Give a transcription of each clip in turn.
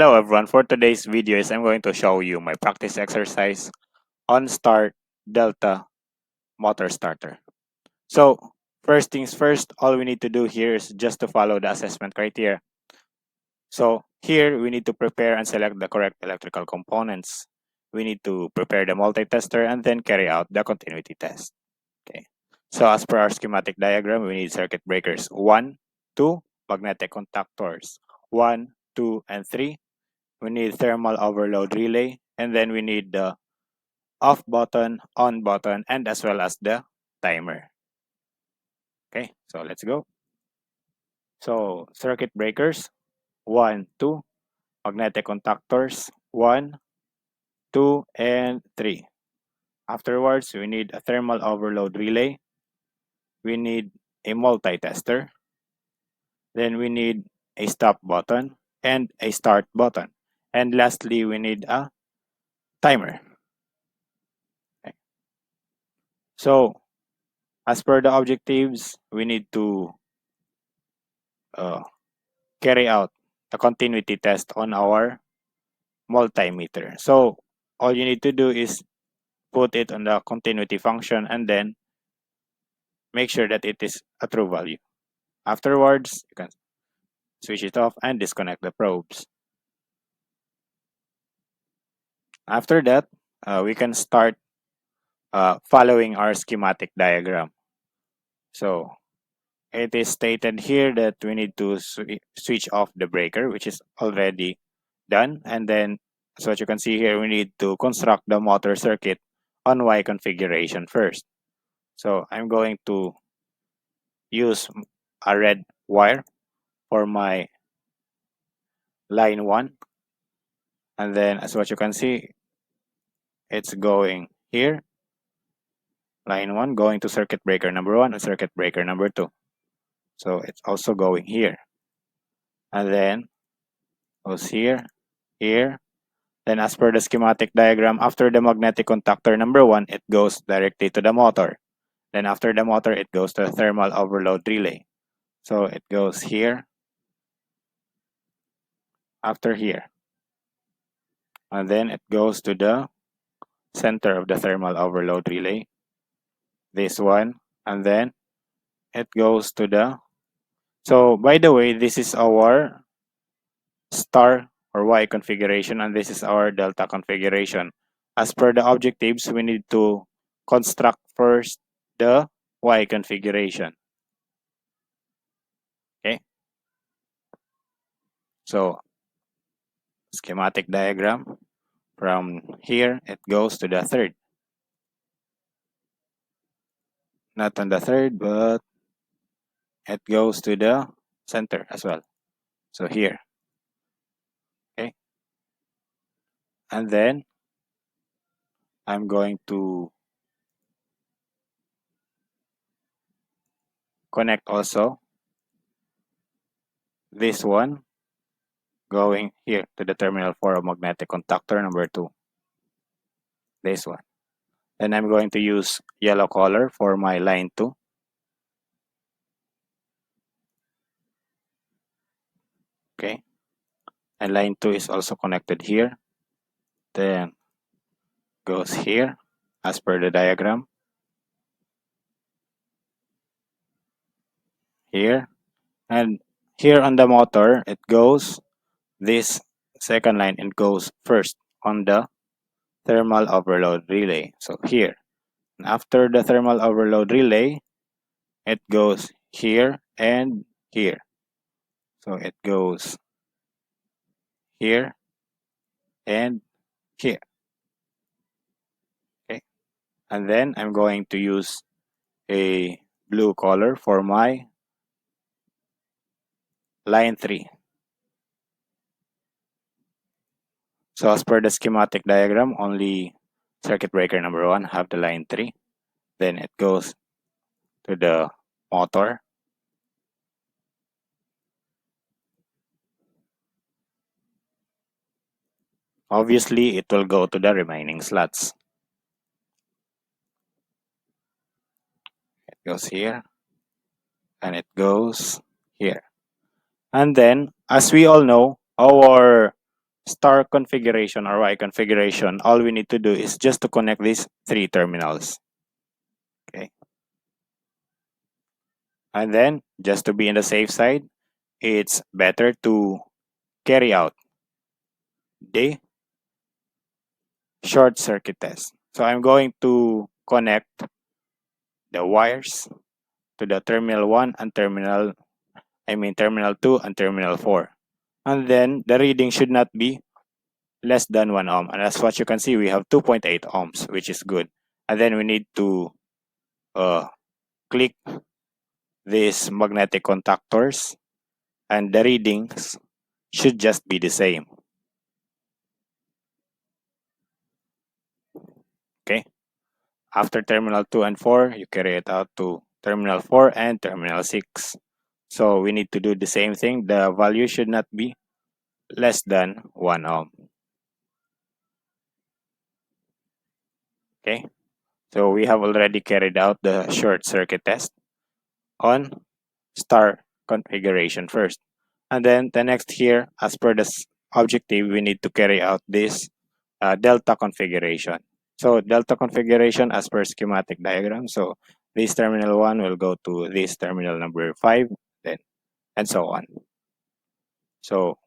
Hello everyone, for today's video I'm going to show you my practice exercise on start delta motor starter. So first things first, all we need to do here is just to follow the assessment criteria. So here we need to prepare and select the correct electrical components. We need to prepare the multi-tester and then carry out the continuity test. Okay. So as per our schematic diagram, we need circuit breakers 1, 2, magnetic contactors 1, 2, and 3. We need thermal overload relay, and then we need the off button, on button, and as well as the timer. Okay, so let's go. So circuit breakers 1, 2, magnetic contactors 1, 2, and 3. Afterwards, we need a thermal overload relay. We need a multi-tester. Then we need a stop button and a start button. And lastly, we need a timer. Okay. So as per the objectives, we need to uh, carry out the continuity test on our multimeter. So all you need to do is put it on the continuity function and then make sure that it is a true value. Afterwards, you can switch it off and disconnect the probes. After that, we can start following our schematic diagram. So it is stated here that we need to switch off the breaker, which is already done. And then, so what you can see here, we need to construct the motor circuit on Y configuration first. So I'm going to use a red wire for my line 1. And then, as what you can see, it's going here. Line 1 going to circuit breaker number 1 and circuit breaker number 2. So it's also going here. And then goes here, here. Then as per the schematic diagram, after the magnetic contactor number 1, it goes directly to the motor. Then after the motor, it goes to the thermal overload relay. So it goes here, after here. And then it goes to the center of the thermal overload relay. This one. And then it goes to the... So by the way, this is our star or Y configuration and this is our delta configuration. As per the objectives, we need to construct first the Y configuration. Okay. So schematic diagram, from here it goes to the third. Not on the third, but it goes to the center as well. So here. Okay. And then I'm going to connect also this one going here to the terminal 4 of magnetic contactor number 2. This one. Then I'm going to use yellow color for my line 2. Okay. And line 2 is also connected here. Then goes here as per the diagram. Here. And here on the motor, it goes this second line and goes first on the thermal overload relay. So here. And after the thermal overload relay, it goes here and here. So it goes here and here. Okay. And then I'm going to use a blue color for my line 3. So as per the schematic diagram, only circuit breaker number 1 have the line 3. Then it goes to the motor. Obviously, it will go to the remaining slots. It goes here and it goes here. And then, as we all know, our star configuration or Y configuration, all we need to do is just to connect these three terminals. Okay. And then just to be in the safe side, it's better to carry out the short circuit test. So I'm going to connect the wires to the terminal 1 and terminal 2 and terminal 4. And then the reading should not be less than 1 ohm. And as what you can see, we have 2.8 ohms, which is good. And then we need to uh, click these magnetic contactors, and the readings should just be the same. Okay. After terminal 2 and 4, you carry it out to terminal 4 and terminal 6. So we need to do the same thing. The value should not be less than 1 ohm. Okay. So we have already carried out the short circuit test on star configuration first. And then the next here, as per the objective, we need to carry out this delta configuration. So delta configuration as per schematic diagram. So this terminal 1 will go to this terminal number 5, then and so on. So,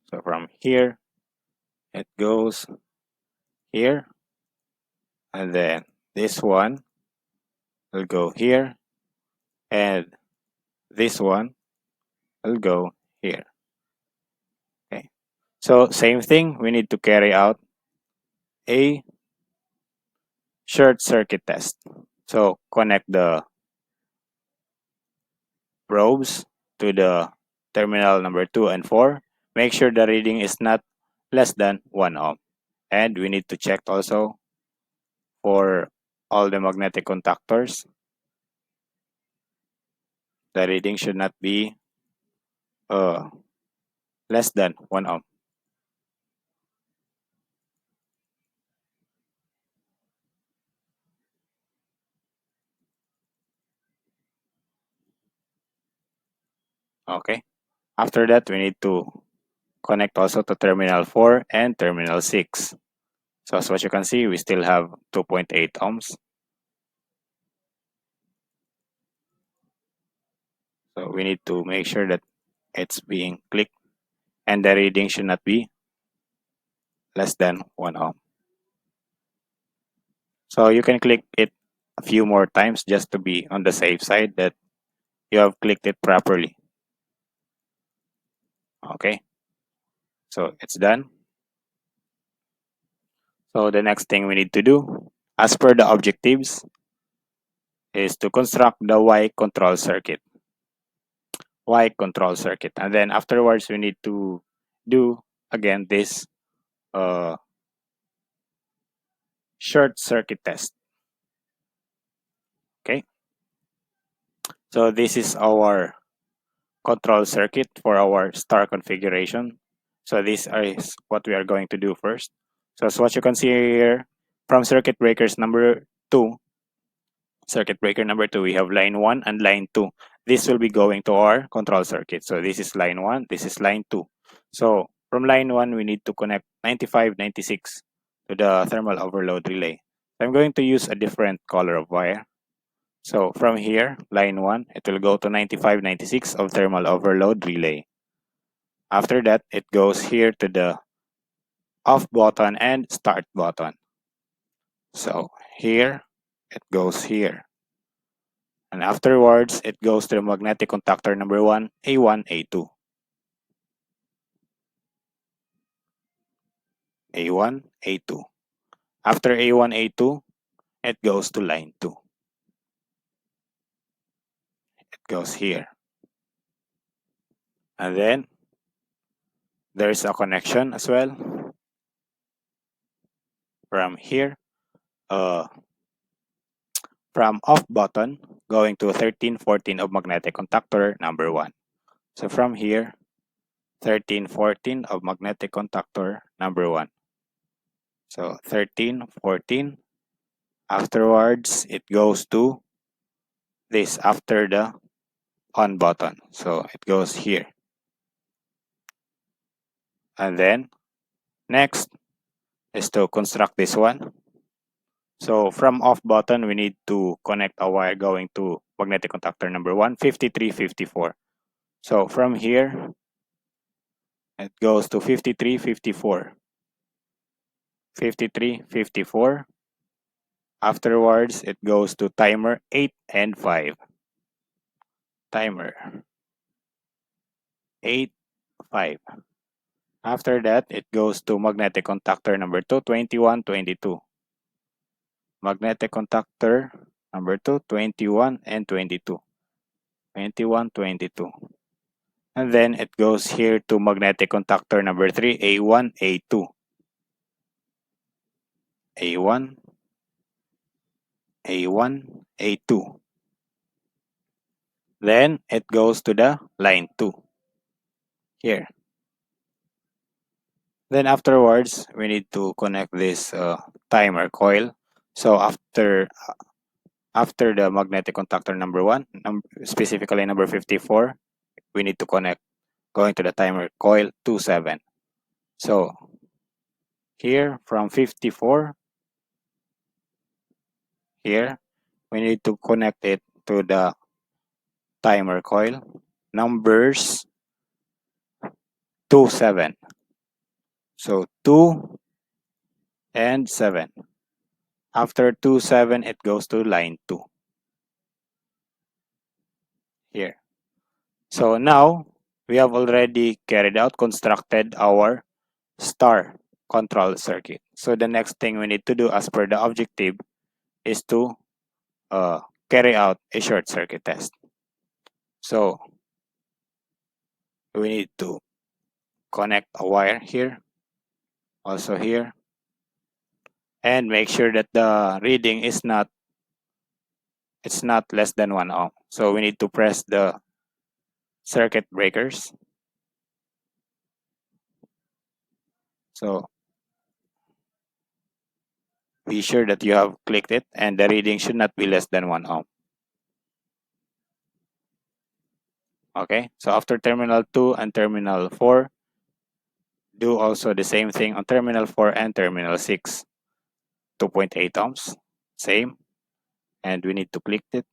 so from here, it goes here, and then this one will go here, and this one will go here. Okay. So same thing, we need to carry out a short circuit test. So connect the probes to the terminal number 2 and 4. Make sure the reading is not less than 1 ohm. And we need to check also for all the magnetic contactors. The reading should not be uh, less than 1 ohm. Okay. After that, we need to connect also to terminal 4 and terminal 6. So as what you can see, we still have 2.8 ohms. So we need to make sure that it's being clicked, and the reading should not be less than 1 ohm. So you can click it a few more times just to be on the safe side that you have clicked it properly. Okay, so it's done. So the next thing we need to do, as per the objectives, is to construct the Y control circuit. Y control circuit. And then afterwards, we need to do again this uh, short circuit test. Okay, so this is our control circuit for our star configuration. So this is what we are going to do first. So as what you can see here, from circuit breaker number two, we have line 1 and line 2. This will be going to our control circuit. So this is line 1, this is line 2. So from line 1, we need to connect 95, 96 to the thermal overload relay. So I'm going to use a different color of wire. So from here, line 1, it will go to 95, 96 of thermal overload relay. After that, it goes here to the off button and start button. So here, it goes here. And afterwards, it goes to the magnetic contactor number 1, A1, A2. A1, A2. After A1, A2, it goes to line 2. It goes here. And then, there's a connection as well from here. From off button going to 13, 14 of magnetic contactor number 1. So from here, 13, 14 of magnetic contactor number 1. So 13, 14. Afterwards, it goes to this after the on button. So it goes here. And then next is to construct this one. So from off button, we need to connect a wire going to magnetic contactor number 1, 5354. So from here, it goes to 5354. 5354. Afterwards, it goes to timer 8 and 5. Timer 8, 5. After that, it goes to magnetic contactor number 2, 21, 22. Magnetic contactor number 2, 21 and 22. 21, 22. And then it goes here to magnetic contactor number 3, A1, A2. A1, A1, A2. Then it goes to the line 2 here. Then afterwards, we need to connect this timer coil. So after the magnetic contactor number 1, specifically number 54, we need to connect going to the timer coil 27. So here from 54, here, we need to connect it to the timer coil numbers 2, 7. So 2 and 7. After 2, 7, it goes to line 2 here. So now we have already carried out, constructed our star control circuit. So the next thing we need to do as per the objective is to carry out a short circuit test. So we need to connect a wire here, also here, and make sure that the reading is not less than 1 ohm. So we need to press the circuit breakers. So be sure that you have clicked it and the reading should not be less than 1 ohm. Okay, so after terminal 2 and terminal 4, do also the same thing on terminal 4 and terminal 6. 2.8 ohms, same, and we need to click it.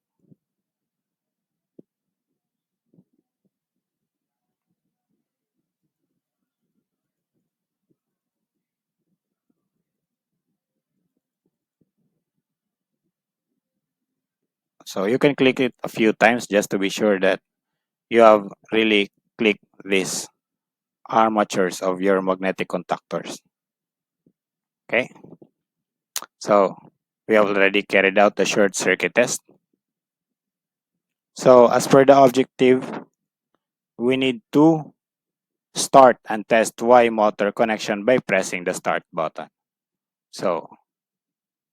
So you can click it a few times just to be sure that you have really clicked these armatures of your magnetic contactors. Okay, so we have already carried out the short circuit test. So as per the objective, we need to start and test Y motor connection by pressing the start button. So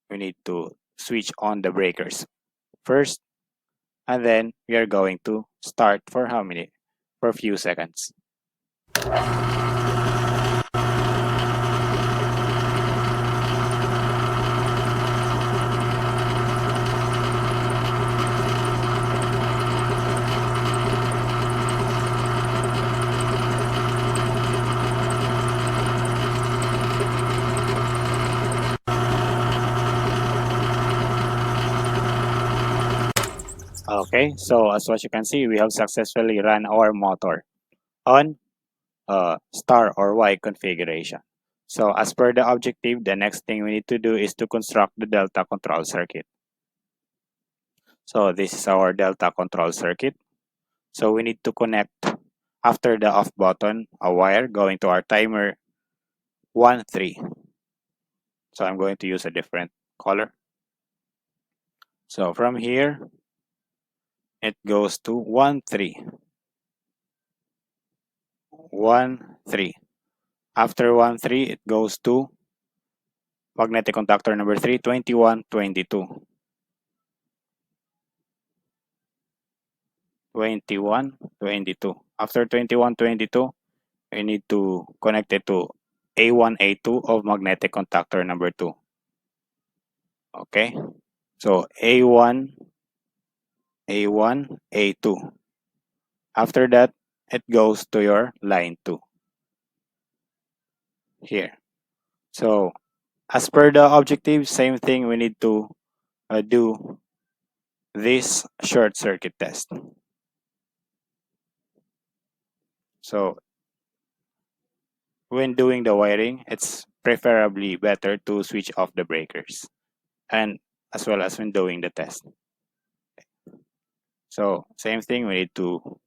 we need to switch on the breakers first, and then we are going to start for how many? For a few seconds. Okay, so as what you can see, we have successfully run our motor on star or Y configuration. So as per the objective, the next thing we need to do is to construct the delta control circuit. So this is our delta control circuit. So we need to connect after the off button a wire going to our timer 1, 3. So I'm going to use a different color. So from here, it goes to 1, 3. 1, 3. After 1, 3, it goes to magnetic conductor number 3, 21, 22. 21, 22. After 21, 22, we need to connect it to A1, A2 of magnetic contactor number 2. Okay, so A1, A1, A2. After that, it goes to your line 2. here. So as per the objective, same thing, we need to do this short circuit test. So when doing the wiring, it's preferably better to switch off the breakers and as well as when doing the test. So same thing, we need to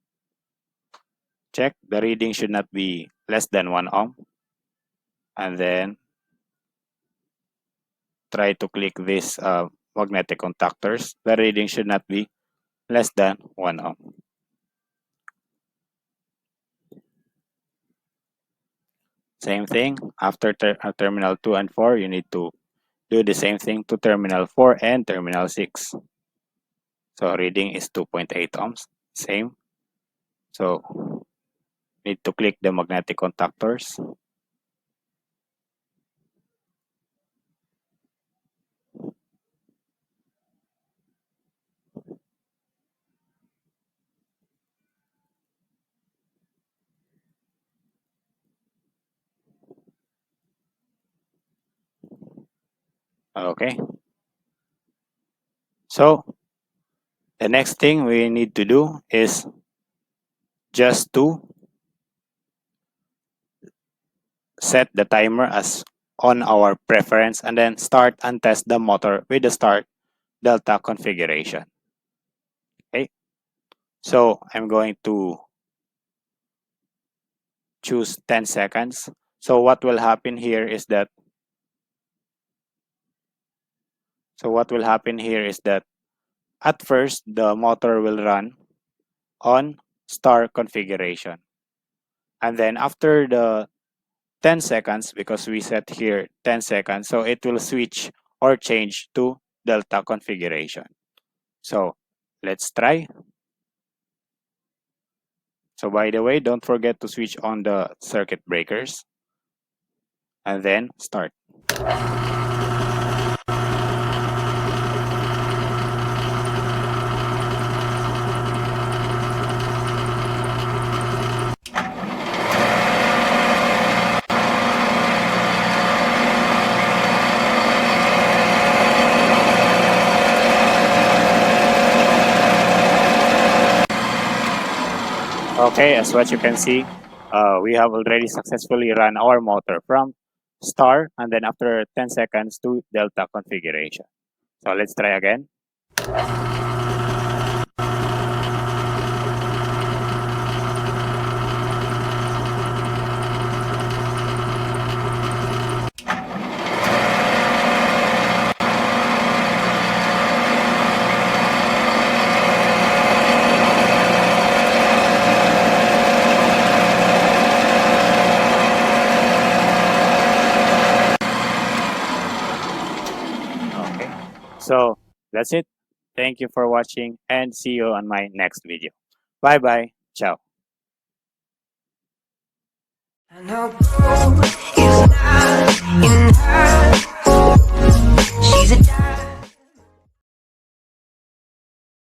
check the reading should not be less than 1 ohm, and then try to click this magnetic contactors. The reading should not be less than 1 ohm. Same thing, after terminal 2 and 4, you need to do the same thing to terminal 4 and terminal 6. So reading is 2.8 ohms, same. So need to click the magnetic contactors. Okay. So the next thing we need to do is just to set the timer as on our preference and then start and test the motor with the start delta configuration. Okay. So I'm going to choose 10 seconds. So what will happen here is that at first the motor will run on star configuration. And then after the 10 seconds, because we set here 10 seconds, so it will switch or change to delta configuration. So let's try. So by the way, don't forget to switch on the circuit breakers and then start. Okay, as what you can see, we have already successfully run our motor from star and then after 10 seconds to delta configuration. So let's try again. Okay, so that's it. Thank you for watching and see you on my next video. Bye bye. Ciao. I know blue is not in her. She's a